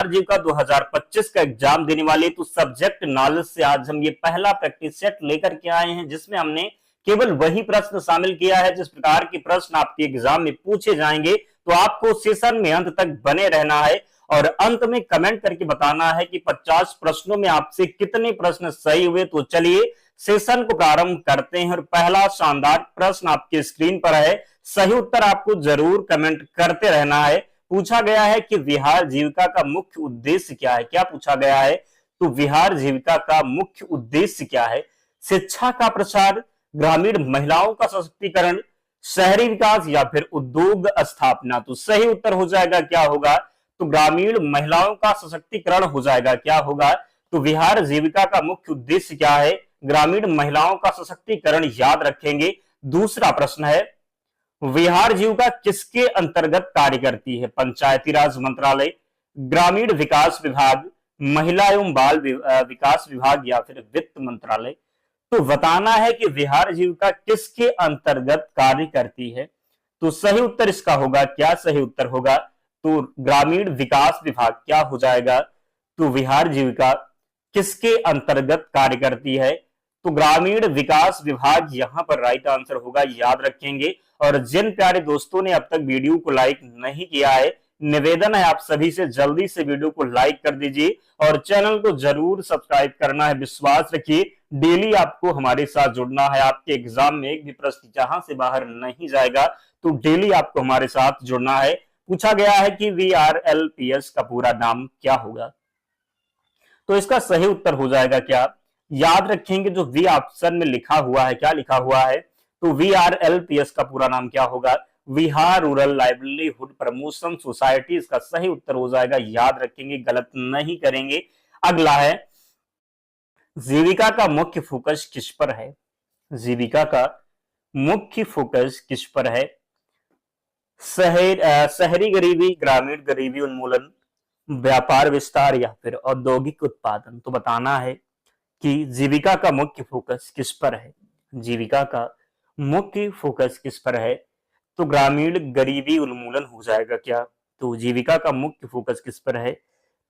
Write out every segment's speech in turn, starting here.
जीविका 2025 का एग्जाम देने वाले तो सब्जेक्ट नॉलेज से आज हम ये पहला प्रैक्टिस सेट लेकर के आए हैं, जिसमें हमने केवल वही प्रश्न शामिल किया है जिस प्रकार के प्रश्न आपके एग्जाम में पूछे जाएंगे। तो आपको सेशन में अंत तक बने रहना है और अंत में कमेंट करके बताना है कि 50 प्रश्नों में आपसे कितने प्रश्न सही हुए। तो चलिए सेशन को प्रारंभ करते हैं और पहला शानदार प्रश्न आपके स्क्रीन पर है। सही उत्तर आपको जरूर कमेंट करते रहना है। पूछा गया है कि विहार जीविका का मुख्य उद्देश्य क्या है। क्या पूछा गया है? तो विहार जीविका का मुख्य उद्देश्य क्या है? शिक्षा का प्रसार, ग्रामीण महिलाओं का सशक्तिकरण, शहरी विकास या फिर उद्योग स्थापना। तो सही उत्तर हो जाएगा क्या होगा? तो ग्रामीण महिलाओं का सशक्तिकरण हो जाएगा। क्या होगा? तो विहार जीविका का मुख्य उद्देश्य क्या है? ग्रामीण महिलाओं का सशक्तिकरण याद रखेंगे। दूसरा प्रश्न है, विहार जीविका किसके अंतर्गत कार्य करती है? पंचायती राज मंत्रालय, ग्रामीण विकास विभाग, महिला एवं बाल विकास विभाग या फिर वित्त मंत्रालय। तो बताना है कि विहार जीविका किसके अंतर्गत कार्य करती है। तो सही उत्तर इसका होगा क्या? सही उत्तर होगा तो ग्रामीण विकास विभाग। क्या हो जाएगा? तो विहार जीविका किसके अंतर्गत कार्य करती है? तो ग्रामीण विकास विभाग यहां पर राइट आंसर होगा, याद रखेंगे। और जिन प्यारे दोस्तों ने अब तक वीडियो को लाइक नहीं किया है, निवेदन है आप सभी से जल्दी से वीडियो को लाइक कर दीजिए और चैनल को जरूर सब्सक्राइब करना है। विश्वास रखिए डेली आपको हमारे साथ जुड़ना है। आपके एग्जाम में एक भी प्रश्न जहां से बाहर नहीं जाएगा, तो डेली आपको हमारे साथ जुड़ना है। पूछा गया है कि VRLPS का पूरा नाम क्या होगा? तो इसका सही उत्तर हो जाएगा क्या? याद रखेंगे जो वी ऑप्शन में लिखा हुआ है, क्या लिखा हुआ है? तो VRLPS का पूरा नाम क्या होगा? विहार रूरल लाइवलीहुड प्रमोशन सोसाइटी। इसका सही उत्तर हो जाएगा, याद रखेंगे, गलत नहीं करेंगे। अगला है, जीविका का मुख्य फोकस किस पर है? जीविका का मुख्य फोकस किस पर है? शहरी गरीबी, ग्रामीण गरीबी उन्मूलन, व्यापार विस्तार या फिर औद्योगिक उत्पादन। तो बताना है कि जीविका का मुख्य फोकस किस पर है। जीविका का मुख्य फोकस किस पर है? तो ग्रामीण गरीबी उन्मूलन हो जाएगा क्या? तो जीविका का मुख्य फोकस किस पर है?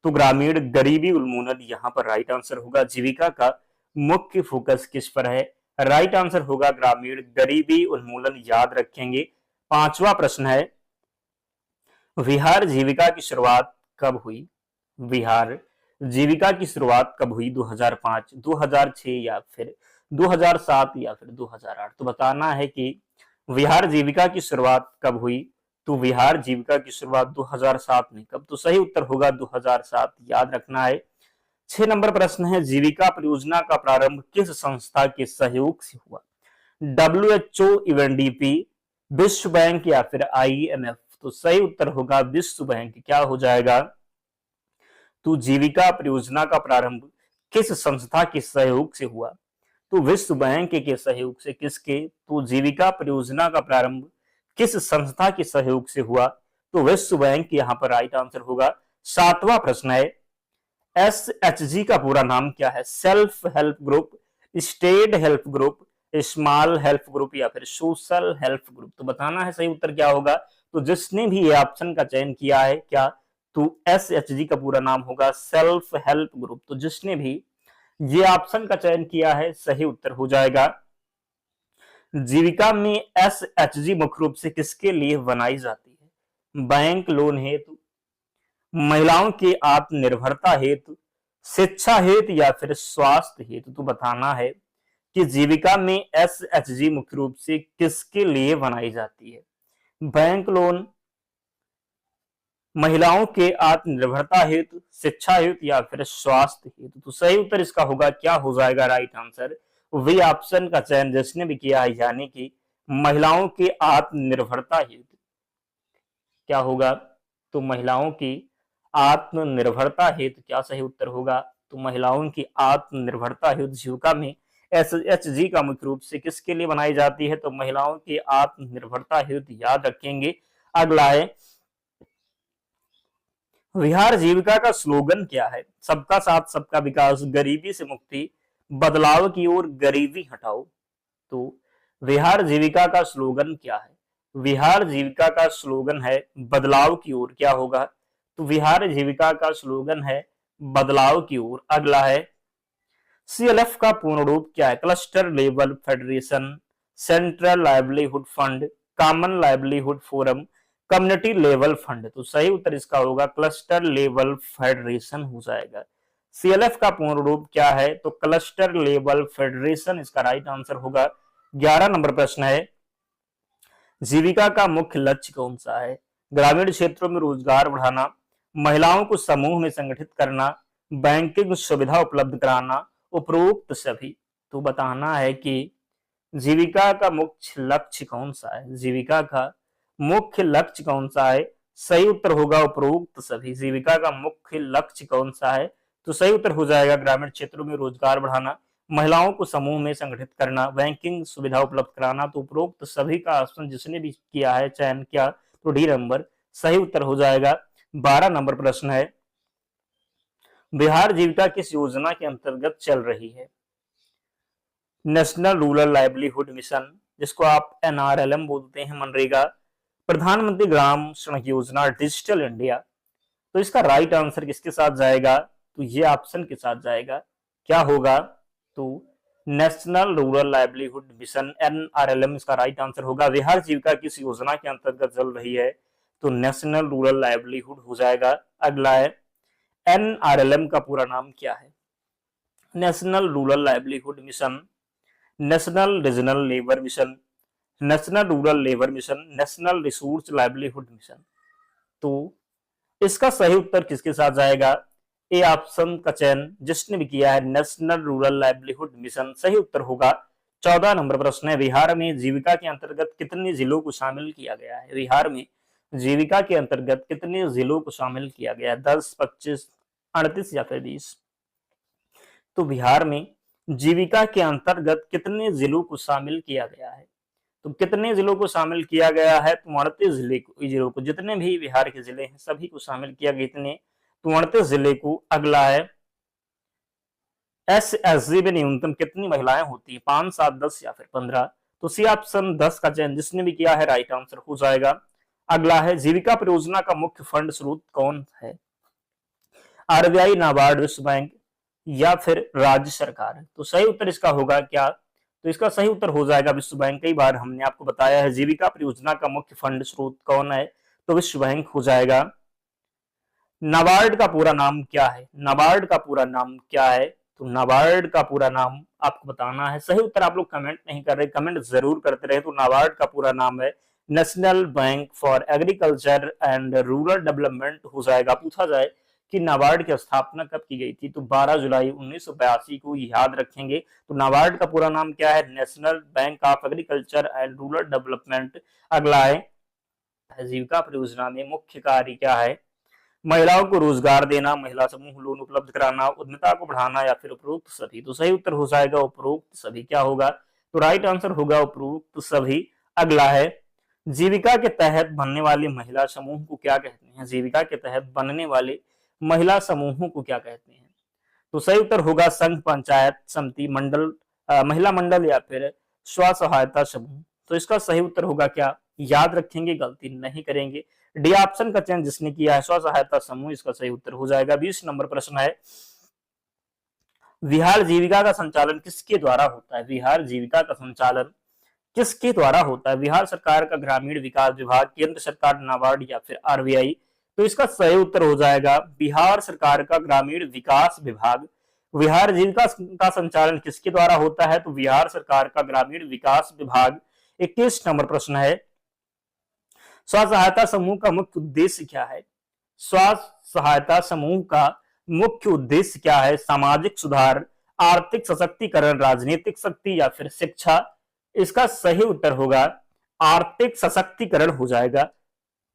तो ग्रामीण गरीबी उन्मूलन यहां पर राइट आंसर होगा। जीविका का मुख्य फोकस किस पर है? राइट आंसर होगा ग्रामीण गरीबी उन्मूलन, याद रखेंगे। पांचवा प्रश्न है, विहार जीविका की शुरुआत कब हुई? विहार जीविका की शुरुआत कब हुई? 2005, 2006 या फिर 2007 या फिर 2008। तो बताना है कि विहार जीविका की शुरुआत कब हुई। तो विहार जीविका की शुरुआत 2007 में। कब? तो सही उत्तर होगा 2007, याद रखना है। 6 नंबर प्रश्न है, जीविका परियोजना का प्रारंभ किस संस्था के सहयोग से हुआ? WHO, UNDP, विश्व बैंक या फिर IMF। तो सही उत्तर होगा विश्व बैंक। क्या हो जाएगा? तो जीविका परियोजना का प्रारंभ किस संस्था के सहयोग से हुआ? तो विश्व बैंक के सहयोग से। किसके? तो जीविका परियोजना का प्रारंभ किस संस्था के सहयोग से हुआ? तो विश्व बैंक यहां पर राइट आंसर होगा। 7वां प्रश्न है, SHG का पूरा नाम क्या है? Self help group, state help group, small help group या फिर सोशल हेल्प ग्रुप। तो बताना है सही उत्तर क्या होगा। तो जिसने भी ये ऑप्शन का चयन किया है, क्या? तो SHG का पूरा नाम होगा सेल्फ हेल्प ग्रुप। तो जिसने भी ये ऑप्शन का चयन किया है, सही उत्तर हो जाएगा। जीविका में SHG मुख्य रूप से किसके लिए बनाई जाती है? बैंक लोन हेतु, महिलाओं की आत्मनिर्भरता हेतु, शिक्षा हेतु या फिर स्वास्थ्य हेतु। तो बताना है कि जीविका में SHG मुख्य रूप से किसके लिए बनाई जाती है? बैंक लोन, महिलाओं के आत्मनिर्भरता हेतु, शिक्षा हेतु या फिर स्वास्थ्य हेतु। तो सही उत्तर इसका होगा, क्या हो जाएगा राइट आंसर? वी ऑप्शन का चयन जिसने भी किया है, यानी कि महिलाओं की आत्मनिर्भरता हेतु। क्या होगा? तो महिलाओं की आत्मनिर्भरता हेतु। क्या सही उत्तर होगा? तो महिलाओं की आत्मनिर्भरता हेतु जीविका में SHG का मुख्य रूप से किसके लिए बनाई जाती है? तो महिलाओं की आत्मनिर्भरता हेतु, याद रखेंगे। अगला है, विहार जीविका का स्लोगन क्या है? सबका साथ सबका विकास, गरीबी से मुक्ति, बदलाव की ओर, गरीबी हटाओ। तो विहार जीविका का स्लोगन क्या है? विहार जीविका का स्लोगन है बदलाव की ओर। क्या होगा? तो बिहार जीविका का स्लोगन है बदलाव की ओर। अगला है सीएलएफ का पूर्ण रूप क्या है? Cluster level federation, central livelihood fund, common livelihood forum, community level fund. तो सही उत्तर इसका होगा क्लस्टर लेवल फेडरेशन हो जाएगा। सीएलएफ का पूर्ण रूप क्या है? तो क्लस्टर लेवल फेडरेशन इसका राइट आंसर होगा। 11 नंबर प्रश्न है जीविका का मुख्य लक्ष्य कौन सा है? ग्रामीण क्षेत्रों में रोजगार बढ़ाना, महिलाओं को समूह में संगठित करना, बैंकिंग सुविधा उपलब्ध कराना, उपरोक्त सभी। तो बताना है कि जीविका का मुख्य लक्ष्य कौन सा है? जीविका का मुख्य लक्ष्य कौन सा है? सही उत्तर होगा उपरोक्त सभी। जीविका का मुख्य लक्ष्य कौन सा है? तो सही उत्तर हो जाएगा ग्रामीण क्षेत्रों में रोजगार बढ़ाना, महिलाओं को समूह में संगठित करना, बैंकिंग सुविधा उपलब्ध कराना। तो उपरोक्त सभी का ऑप्शन जिसने भी किया है चयन किया तो डी नंबर सही उत्तर हो जाएगा। 12 नंबर प्रश्न है बिहार जीविका किस योजना के अंतर्गत चल रही है? नेशनल रूरल लाइवलीहुड मिशन, जिसको आप एनआरएलएम बोलते हैं, मनरेगा, प्रधानमंत्री ग्राम सड़क योजना, डिजिटल इंडिया। तो इसका राइट आंसर किसके साथ जाएगा? तो ये ऑप्शन के साथ जाएगा। क्या होगा? तो national rural livelihood mission NRLM इसका राइट आंसर होगा। बिहार जीविका किस योजना के अंतर्गत चल रही है? तो नेशनल रूरल लाइवलीहुड हो जाएगा। अगला है एनआरएलएम का पूरा नाम क्या है? National rural livelihood mission, national regional labour mission, national rural labour mission, national resource livelihood mission. तो इसका सही उत्तर किसके साथ जाएगा? ए ऑप्शन का चयन जिसने भी किया है नेशनल रूरल लाइवलीहुड मिशन सही उत्तर होगा। 14 नंबर प्रश्न है बिहार में जीविका के अंतर्गत कितने जिलों को शामिल किया गया है? बिहार में जीविका के अंतर्गत कितने जिलों को शामिल किया गया है? 10, 25, 38 या फिर 20। तो बिहार में जीविका के अंतर्गत कितने जिलों को शामिल किया गया है? तो कितने जिलों को शामिल किया गया है? तो 38 जिलों को, जितने भी बिहार के जिले हैं सभी को शामिल किया गया। इतने 38 जिले को। अगला है एसएसजी में न्यूनतम कितनी महिलाएं होती है? 5, 7, 10 या फिर 15। तो सी ऑप्शन 10 का चयन जिसने भी किया है राइट आंसर हो जाएगा। अगला है जीविका परियोजना का मुख्य फंड स्रोत कौन है? आरबीआई, नाबार्ड, विश्व बैंक या फिर राज्य सरकार। तो सही उत्तर इसका होगा क्या? तो इसका सही उत्तर हो जाएगा विश्व बैंक। कई बार हमने आपको बताया है जीविका परियोजना का मुख्य फंड स्रोत कौन है? तो विश्व बैंक हो जाएगा। नाबार्ड का पूरा नाम क्या है? नाबार्ड का पूरा नाम क्या है? तो नाबार्ड का पूरा नाम आपको बताना है। सही उत्तर आप लोग कमेंट नहीं कर रहे, कमेंट जरूर करते रहे। तो नाबार्ड का पूरा नाम है national bank for agriculture and rural development हो जाएगा। पूछा जाए कि नाबार्ड की स्थापना कब की गई थी? तो 12 जुलाई 1982 को याद रखेंगे। तो नाबार्ड का पूरा नाम क्या है? National bank of agriculture and rural development. अगला है जीविका परियोजना में मुख्य कार्य क्या है? महिलाओं को रोजगार देना, महिला समूह लोन उपलब्ध कराना, उद्यमिता को बढ़ाना या फिर उपरोक्त सभी। तो सही उत्तर हो जाएगा उपरोक्त सभी। क्या होगा? तो राइट आंसर होगा उपरोक्त सभी। अगला है जीविका के तहत बनने वाले महिला समूह को क्या कहते हैं? जीविका के तहत बनने वाले महिला समूहों को क्या कहते हैं? तो सही उत्तर होगा संघ, पंचायत समिति, मंडल, महिला मंडल या फिर स्व सहायता समूह। तो इसका सही उत्तर होगा क्या? याद रखेंगे, गलती नहीं करेंगे। डी ऑप्शन का चयन जिसने किया है स्व सहायता समूह इसका सही उत्तर हो जाएगा। 20 नंबर प्रश्न है बिहार जीविका का संचालन किसके द्वारा होता है? बिहार जीविका का संचालन किसके द्वारा होता है? बिहार सरकार का ग्रामीण विकास विभाग, केंद्र सरकार, नाबार्ड या फिर आरबीआई। तो इसका सही उत्तर हो जाएगा बिहार सरकार का ग्रामीण विकास विभाग। बिहार जीविका का संचालन किसके द्वारा होता है? तो बिहार सरकार का ग्रामीण विकास विभाग। 21 नंबर प्रश्न है स्व सहायता समूह का मुख्य उद्देश्य क्या है? स्व सहायता समूह का मुख्य उद्देश्य क्या है? सामाजिक सुधार, आर्थिक सशक्तिकरण, राजनीतिक शक्ति या फिर शिक्षा। इसका सही उत्तर होगा आर्थिक सशक्तिकरण हो जाएगा।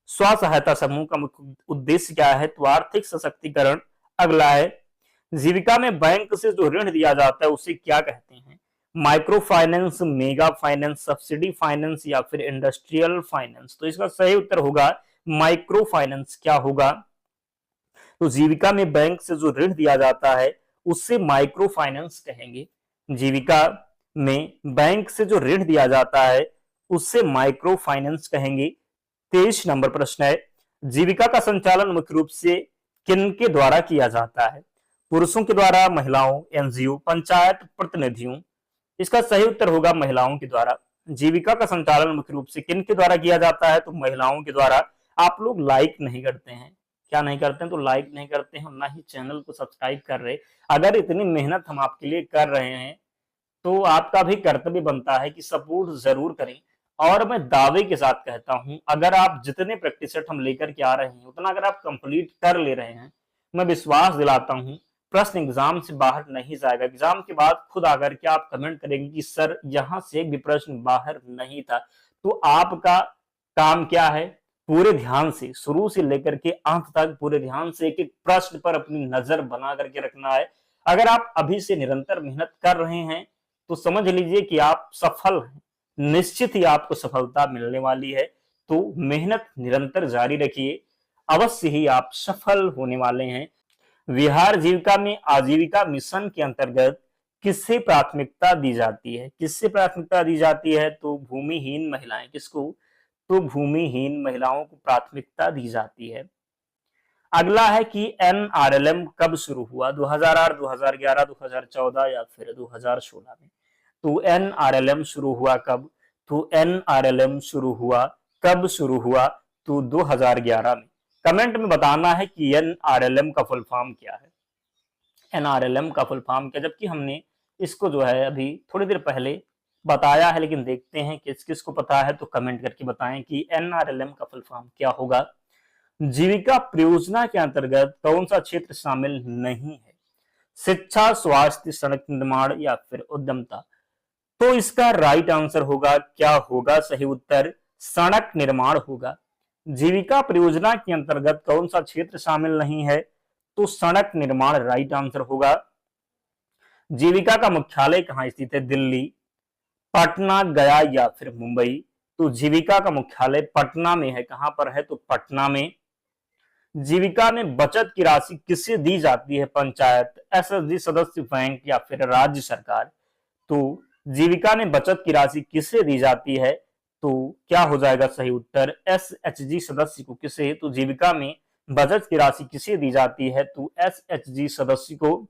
स्व सहायता समूह का मुख्य उद्देश्य क्या है? तो आर्थिक सशक्तिकरण। अगला है जीविका में बैंक से जो ऋण दिया जाता है उसे क्या कहते हैं? Micro finance, mega finance, subsidy finance या फिर इंडस्ट्रियल फाइनेंस। तो इसका सही उत्तर होगा माइक्रो फाइनेंस। क्या होगा? तो जीविका में बैंक से जो ऋण दिया जाता है उससे माइक्रो फाइनेंस कहेंगे। जीविका में बैंक से जो ऋण दिया जाता है उससे माइक्रो फाइनेंस कहेंगे। 23 नंबर प्रश्न है जीविका का संचालन मुख्य रूप से किनके द्वारा किया जाता है? पुरुषों के द्वारा, महिलाओं, एनजीओ, पंचायत प्रतिनिधियों? इसका सही उत्तर होगा महिलाओं के द्वारा। जीविका का संचालन मुख्य रूप से किनके द्वारा किया जाता है? तो महिलाओं के द्वारा। आप लोग लाइक नहीं करते हैं, क्या नहीं करते हैं? तो लाइक नहीं करते हैं, ना ही चैनल को सब्सक्राइब कर रहे। अगर इतनी मेहनत हम आपके लिए कर रहे हैं तो आपका भी कर्तव्य बनता है कि सपोर्ट जरूर करें। और मैं दावे के साथ कहता हूं, अगर आप जितने प्रैक्टिस सेट हम लेकर के आ रहे हैं उतना अगर आप कंप्लीट कर ले रहे हैं, मैं विश्वास दिलाता हूं प्रश्न एग्जाम से बाहर नहीं जाएगा। एग्जाम के बाद खुद आकर के आप कमेंट करेंगे कि सर यहां से एक भी प्रश्न बाहर नहीं था। तो आपका काम क्या है? पूरे ध्यान से शुरू से लेकर के अंत तक पूरे ध्यान से एक एक प्रश्न पर अपनी नजर बना करके रखना है। अगर आप अभी से निरंतर मेहनत कर रहे हैं तो समझ लीजिए कि आप सफल हैं, निश्चित ही आपको सफलता मिलने वाली है। तो मेहनत निरंतर जारी रखिए, अवश्य ही आप सफल होने वाले हैं। विहार जीविका में आजीविका मिशन के अंतर्गत किसे प्राथमिकता दी जाती है? किससे प्राथमिकता दी जाती है? तो भूमिहीन महिलाएं। किसको? तो भूमिहीन महिलाओं को प्राथमिकता दी जाती है। अगला है कि एनआरएलएम कब शुरू हुआ? 2008, 2011, 2014 या फिर 2016 में? तो एनआरएलएम शुरू हुआ कब? तो एनआरएलएम शुरू हुआ कब? शुरू हुआ तो 2011 में। कमेंट में बताना है कि एनआरएलएम का फुल फॉर्म क्या है। एनआरएलएम का फुल फॉर्म क्या, जबकि हमने इसको जो है अभी थोड़ी देर पहले बताया है, लेकिन देखते हैं किस किस को पता है, तो कमेंट करके बताएं कि एनआरएलएम का फुल फॉर्म क्या होगा। जीविका परियोजना के अंतर्गत कौन सा क्षेत्र शामिल नहीं है? शिक्षा, स्वास्थ्य, सड़क निर्माण या फिर उद्यमता? तो इसका राइट आंसर होगा, क्या होगा सही उत्तर? सड़क निर्माण होगा। जीविका परियोजना के अंतर्गत कौन सा क्षेत्र शामिल नहीं है? तो सड़क निर्माण राइट आंसर होगा। जीविका का मुख्यालय कहां स्थित है? दिल्ली, पटना, गया या फिर मुंबई? तो जीविका का मुख्यालय पटना में है। कहां पर है? तो पटना में। जीविका में बचत की राशि किसे दी जाती है? पंचायत, एसएचजी सदस्य, बैंक या फिर राज्य सरकार? तो जीविका में बचत की राशि किसे दी जाती है? तो क्या हो जाएगा सही उत्तर? एसएचजी सदस्य को। किसे? तो जीविका में बचत की राशि किसे दी जाती है? तो एसएचजी सदस्य को।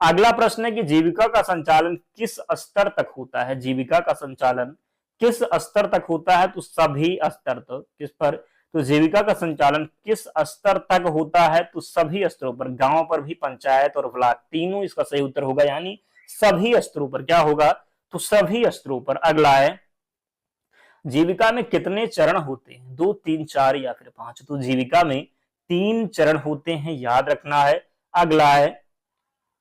अगला प्रश्न है कि जीविका का संचालन किस स्तर तक होता है? जीविका का संचालन किस स्तर तक होता है? तो सभी स्तर तक। किस पर? तो जीविका का संचालन किस स्तर तक होता है? तो सभी स्तरों पर, गांव पर भी, पंचायत और ब्लॉक, तीनों इसका सही उत्तर होगा, यानी सभी स्तरों पर। क्या होगा? तो सभी स्तरों पर। अगला है, जीविका में कितने चरण होते हैं? 2, 3, 4 या फिर 5? तो जीविका में 3 चरण होते हैं, याद रखना है। अगला है,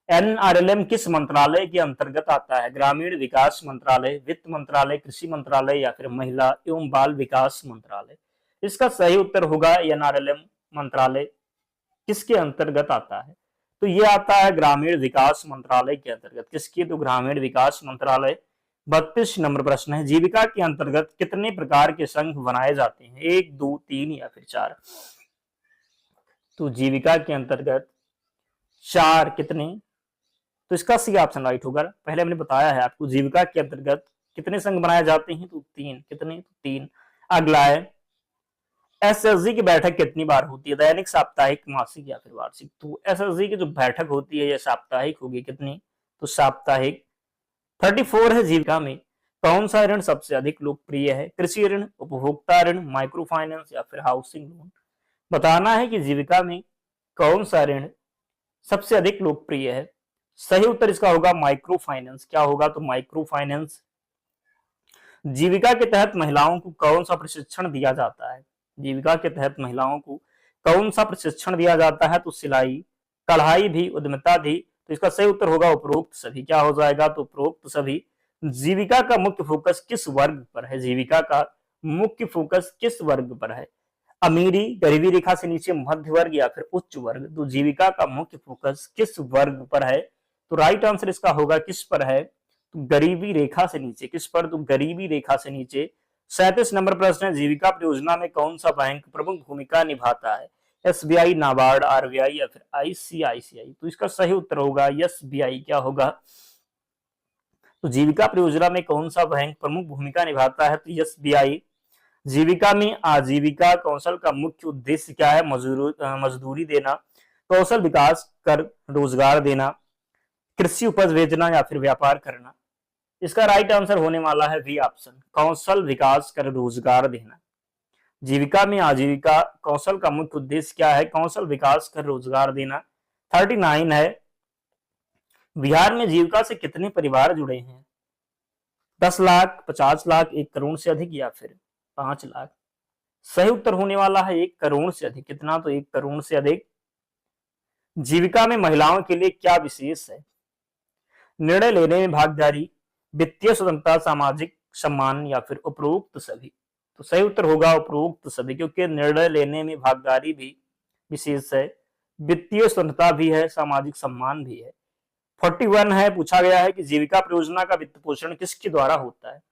एनआरएलएम किस मंत्रालय के अंतर्गत आता है? ग्रामीण विकास मंत्रालय, वित्त मंत्रालय, कृषि मंत्रालय या फिर महिला एवं बाल विकास मंत्रालय? इसका सही उत्तर होगा एनआरएलएम मंत्रालय किसके अंतर्गत आता है? तो ये आता है ग्रामीण विकास मंत्रालय के अंतर्गत। किसकी? तो ग्रामीण विकास मंत्रालय। 32 नंबर प्रश्न है, जीविका के अंतर्गत कितने प्रकार के संघ बनाए जाते हैं? 1, 2, 3 या फिर 4? तो जीविका के अंतर्गत 4। कितने? तो इसका सी ऑप्शन राइट होगा। पहले हमने बताया है आपको जीविका के अंतर्गत कितने संघ बनाए जाते हैं, तो 3। कितने? तो 3। अगला है, एसएसजी की बैठक कितनी बार होती है? दैनिक, साप्ताहिक, मासिक या फिर वार्षिक? तो एसएसजी की जो बैठक होती है यह साप्ताहिक होगी। कितनी? तो साप्ताहिक। 34 है, जीविका में कौन सा ऋण सबसे अधिक लोकप्रिय है? कृषि ऋण, उपभोक्ता ऋण, माइक्रो फाइनेंस या फिर हाउसिंग लोन? बताना है कि जीविका में कौन सा ऋण सबसे अधिक लोकप्रिय है। सही उत्तर इसका होगा माइक्रो फाइनेंस। क्या होगा? तो माइक्रो फाइनेंस। जीविका के तहत महिलाओं को कौन सा प्रशिक्षण दिया जाता है? जीविका के तहत महिलाओं को कौन सा प्रशिक्षण दिया जाता है? तो सिलाई, कढ़ाई भी, उद्यमिता भी? तो इसका सही उत्तर होगा उपरोक्त सभी। क्या हो जाएगा? तो उपरोक्त सभी। जीविका का मुख्य फोकस किस वर्ग पर है? जीविका का मुख्य फोकस किस वर्ग पर है? अमीरी, गरीबी रेखा से नीचे, मध्य वर्ग या फिर उच्च वर्ग? तो जीविका का मुख्य फोकस किस वर्ग पर है? तो राइट आंसर इसका होगा किस पर है? तो गरीबी रेखा से नीचे। किस पर? तो गरीबी रेखा से नीचे। 37 नंबर प्रश्न है, जीविका परियोजना में कौन सा बैंक प्रमुख भूमिका निभाता है? एसबीआई, नाबार्ड, आरबीआई या फिर आईसीआईसीआई? तो इसका सही उत्तर होगा एसबीआई। क्या होगा? तो जीविका परियोजना में कौन सा बैंक प्रमुख भूमिका निभाता है? तो एसबीआई। जीविका में आजीविका कौशल का मुख्य उद्देश्य क्या है? मजदूरी देना, कौशल विकास कर रोजगार देना, कृषि उपज बेचना या फिर व्यापार करना। इसका राइट आंसर होने वाला है बी ऑप्शन, कौशल विकास कर रोजगार देना। जीविका में आजीविका कौशल का मुख्य उद्देश्य क्या है? कौशल विकास कर रोजगार देना। 39 है, बिहार में जीविका से कितने परिवार जुड़े हैं? 10 लाख, 50 लाख, 1 करोड़ से अधिक या फिर 5 लाख। सही उत्तर होने वाला है 1 करोड़ से अधिक। कितना? तो 1 करोड़ से अधिक। जीविका में महिलाओं के लिए क्या विशेष है? निर्णय लेने में भागीदारी, वित्तीय स्वतंत्रता, सामाजिक सम्मान या फिर उपरोक्त सभी। तो सही उत्तर होगा उपरोक्त सभी, क्योंकि निर्णय लेने में भागीदारी भी विशेष है, वित्तीय स्वतंत्रता भी है, सामाजिक सम्मान भी है। 41 है, पूछा गया है कि जीविका परियोजना का वित्त पोषण किसके द्वारा होता है?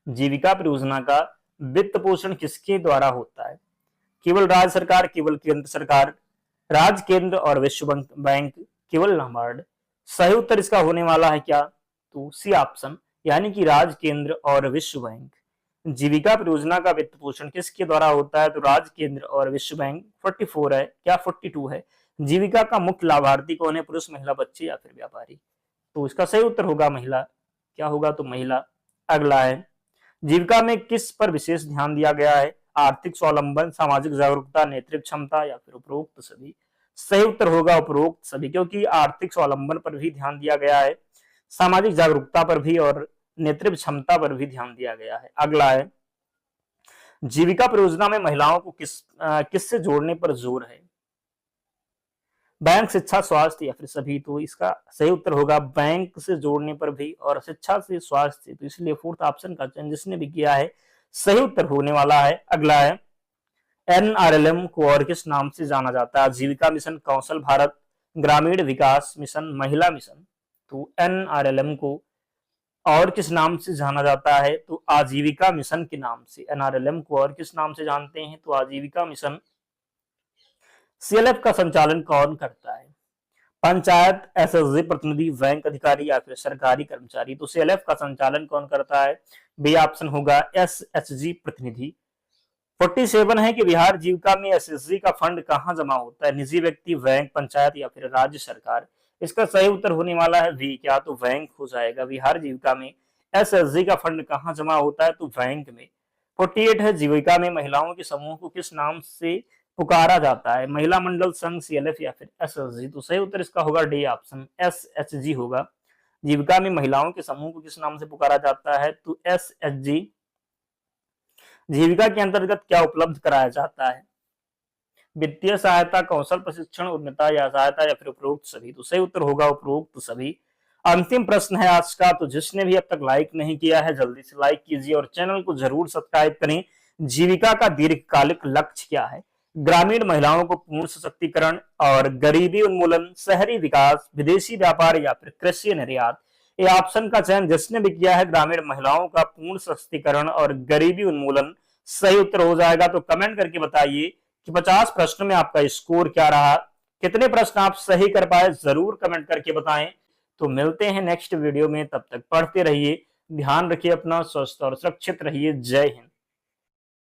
जीविका परियोजना का वित्त पोषण किसके द्वारा होता है? केवल राज्य सरकार, केवल केंद्र सरकार, राज्य, केंद्र और विश्व बैंक, केवल नाबार्ड। सही उत्तर इसका होने वाला है क्या? तो सी ऑप्शन, यानी कि राज्य, केंद्र और विश्व बैंक। जीविका परियोजना का वित्त पोषण किसके द्वारा होता है? तो राज्य, केंद्र और विश्व बैंक। 44 है, क्या 42 है? जीविका का मुख्य लाभार्थी कौन है? पुरुष, महिला, बच्चे या फिर व्यापारी। तो इसका सही उत्तर होगा महिला। क्या होगा? तो महिला। अगला है, जीविका में किस पर विशेष ध्यान दिया गया है? आर्थिक स्वावलंबन, सामाजिक जागरूकता, नेतृत्व क्षमता या फिर उपरोक्त सभी। सही उत्तर होगा उपरोक्त सभी, क्योंकि आर्थिक स्वावलंबन पर भी ध्यान दिया गया है, सामाजिक जागरूकता पर भी और नेतृत्व क्षमता पर भी ध्यान दिया गया है। अगला है, जीविका परियोजना में महिलाओं को किससे जोड़ने पर जोर है? बैंक, शिक्षा, स्वास्थ्य या फिर सभी। तो इसका सही उत्तर होगा बैंक से जोड़ने पर भी और शिक्षा से, स्वास्थ्य से। तो इसलिए फोर्थ ऑप्शन का चयन जिसने भी किया है सही उत्तर होने वाला है। अगला है, NRLM को और किस नाम से जाना जाता है? आजीविका मिशन, कौशल भारत, ग्रामीण विकास मिशन, महिला मिशन। तो NRLM को और किस नाम से जाना जाता है? तो आजीविका मिशन के नाम से। NRLM को और किस नाम से जानते हैं? तो आजीविका मिशन। CLF का संचालन कौन करता है? पंचायत, SSG प्रतिनिधि, बैंक अधिकारी या फिर सरकारी कर्मचारी। तो CLF का संचालन कौन करता है? बी ऑप्शन होगा SHG प्रतिनिधि। 47 है कि बिहार जीविका में SSG का फंड कहां जमा होता है? निजी व्यक्ति, बैंक, पंचायत या फिर राज्य सरकार। इसका सही उत्तर होने वाला है बी, क्या? तो बैंक हो जाएगा। बिहार जीविका में SSG का फंड कहां जमा होता है? तो बैंक में। 48 है, जीविका में महिलाओं के समूह को किस नाम से पुकारा जाता है? महिला मंडल, संघ, CLF या फिर SSG। तो सही उत्तर इसका होगा डी ऑप्शन, SHG होगा। जीविका में महिलाओं के समूह को किस नाम से पुकारा जाता है? तो SHG। जीविका के अंतर्गत क्या उपलब्ध कराया जाता है? वित्तीय सहायता, कौशल प्रशिक्षण, उन्नता या सहायता या फिर उपरोक्त सभी। तो सही उत्तर होगा उपरोक्त सभी। अंतिम प्रश्न है आज का, तो जिसने भी अब तक लाइक नहीं किया है जल्दी से लाइक कीजिए और चैनल को जरूर सब्सक्राइब करें। जीविका का दीर्घकालिक लक्ष्य क्या है? ग्रामीण महिलाओं को पूर्ण सशक्तिकरण और गरीबी उन्मूलन, शहरी विकास, विदेशी व्यापार या फिर कृषि निर्यात। ये ऑप्शन का चयन जिसने भी किया है ग्रामीण महिलाओं का पूर्ण सशक्तिकरण और गरीबी उन्मूलन, सही उत्तर हो जाएगा। तो कमेंट करके बताइए कि 50 प्रश्न में आपका स्कोर क्या रहा, कितने प्रश्न आप सही कर पाए, जरूर कमेंट करके बताएं। तो मिलते हैं नेक्स्ट वीडियो में, तब तक पढ़ते रहिए, ध्यान रखिए अपना, स्वस्थ और सुरक्षित रहिए। जय हिंद।